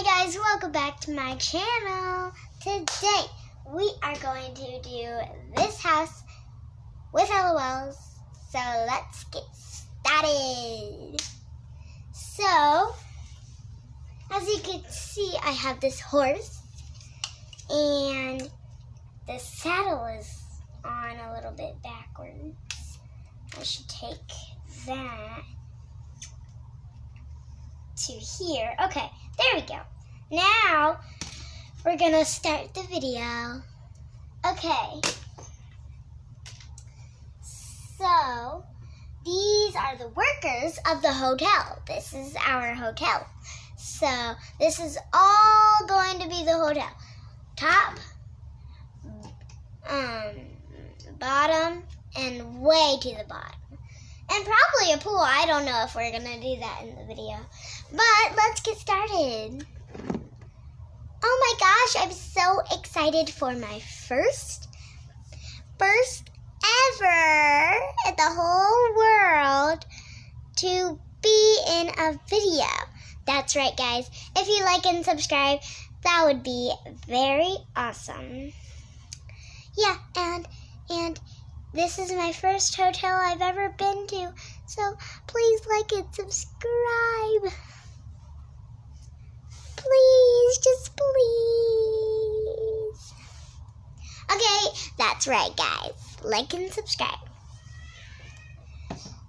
Hi guys, welcome back to my channel. Today we are going to do this house with LOLs. So let's get started. So, as you can see, I have this horse and the saddle is on a little bit backwards. I should take that to here. Okay, there we go. Now we're gonna start the video. Okay, so these are the workers of the hotel. This is our hotel. So this is all going to be the hotel. Top, bottom, and way to the bottom. And probably a pool. I don't know if we're going to do that in the video. But let's get started. Oh my gosh, I'm so excited for my first ever in the whole world to be in a video. That's right, guys. If you like and subscribe, that would be very awesome. Yeah, and this is my first hotel I've ever been to, so please like and subscribe. Please, just please. Okay, that's right, guys. Like and subscribe.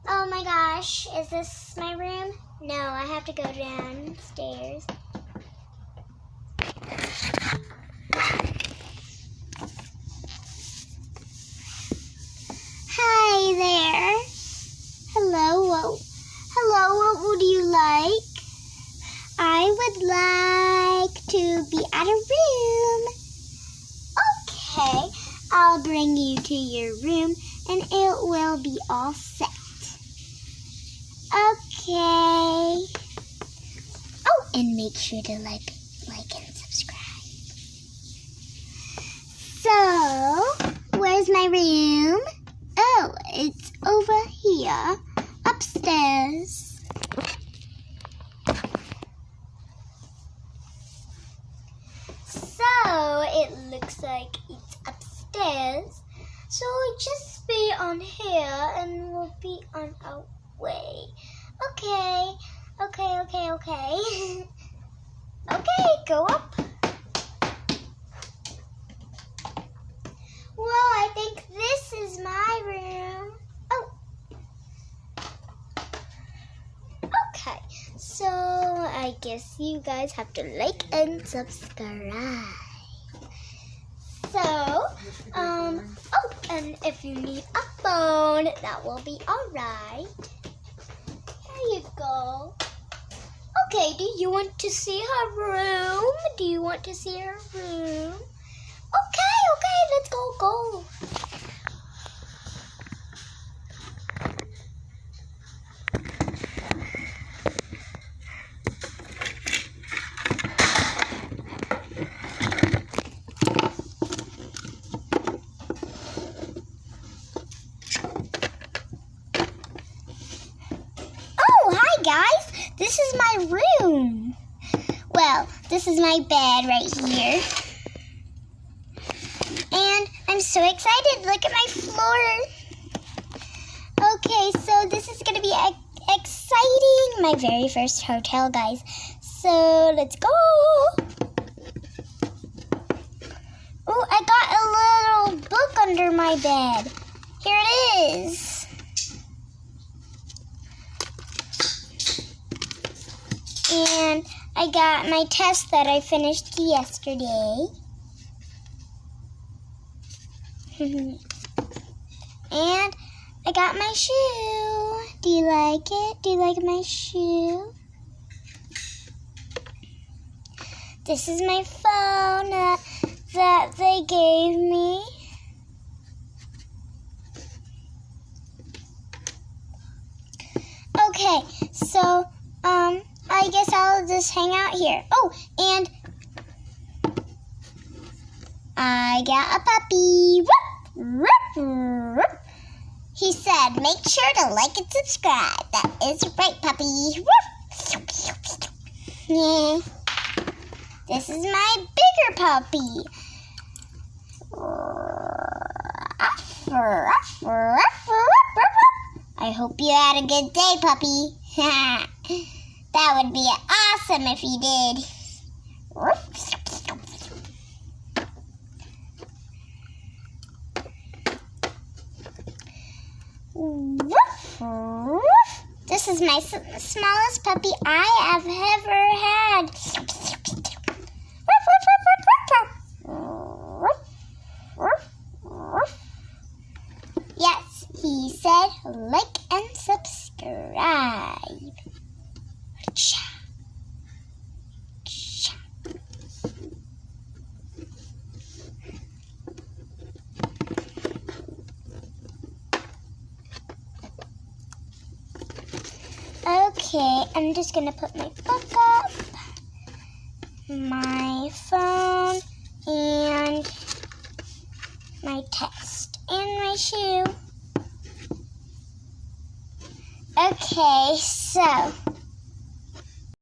Oh my gosh, is this my room? No, I have to go downstairs. Hi there. Hello, what would you like? I would like to be at a room. Okay, I'll bring you to your room and it will be all set. Okay. Oh, and make sure to like and subscribe. So, where's my room? Oh, it's over here, upstairs. So, it looks like it's upstairs. So, we'll just be on here and we'll be on our way. Okay. Okay, go up. Well, I think this is my room. Oh. Okay, so I guess you guys have to like and subscribe. So, oh, and if you need a phone, that will be alright. There you go. Okay, do you want to see her room? Do you want to see her room? Okay, let's go. Oh, hi guys. This is my room. Well, this is my bed right here. And I'm so excited. Look at my floor. Okay, so this is going to be exciting. My very first hotel, guys. So let's go. Oh, I got a little book under my bed. Here it is. And I got my test that I finished yesterday. And I got my shoe. Do you like it? Do you like my shoe? This is my phone that they gave me. Okay, so I guess I'll just hang out here. Oh, and I got a puppy. Ruff, ruff. He said, make sure to like and subscribe. That is right, puppy. Ruff. Yeah. This is my bigger puppy. I hope you had a good day, puppy. That would be awesome if you did. This is my smallest puppy I have ever had. Yes, he said like and subscribe. Okay, I'm just going to put my book up, my phone, and my test, and my shoe. Okay, so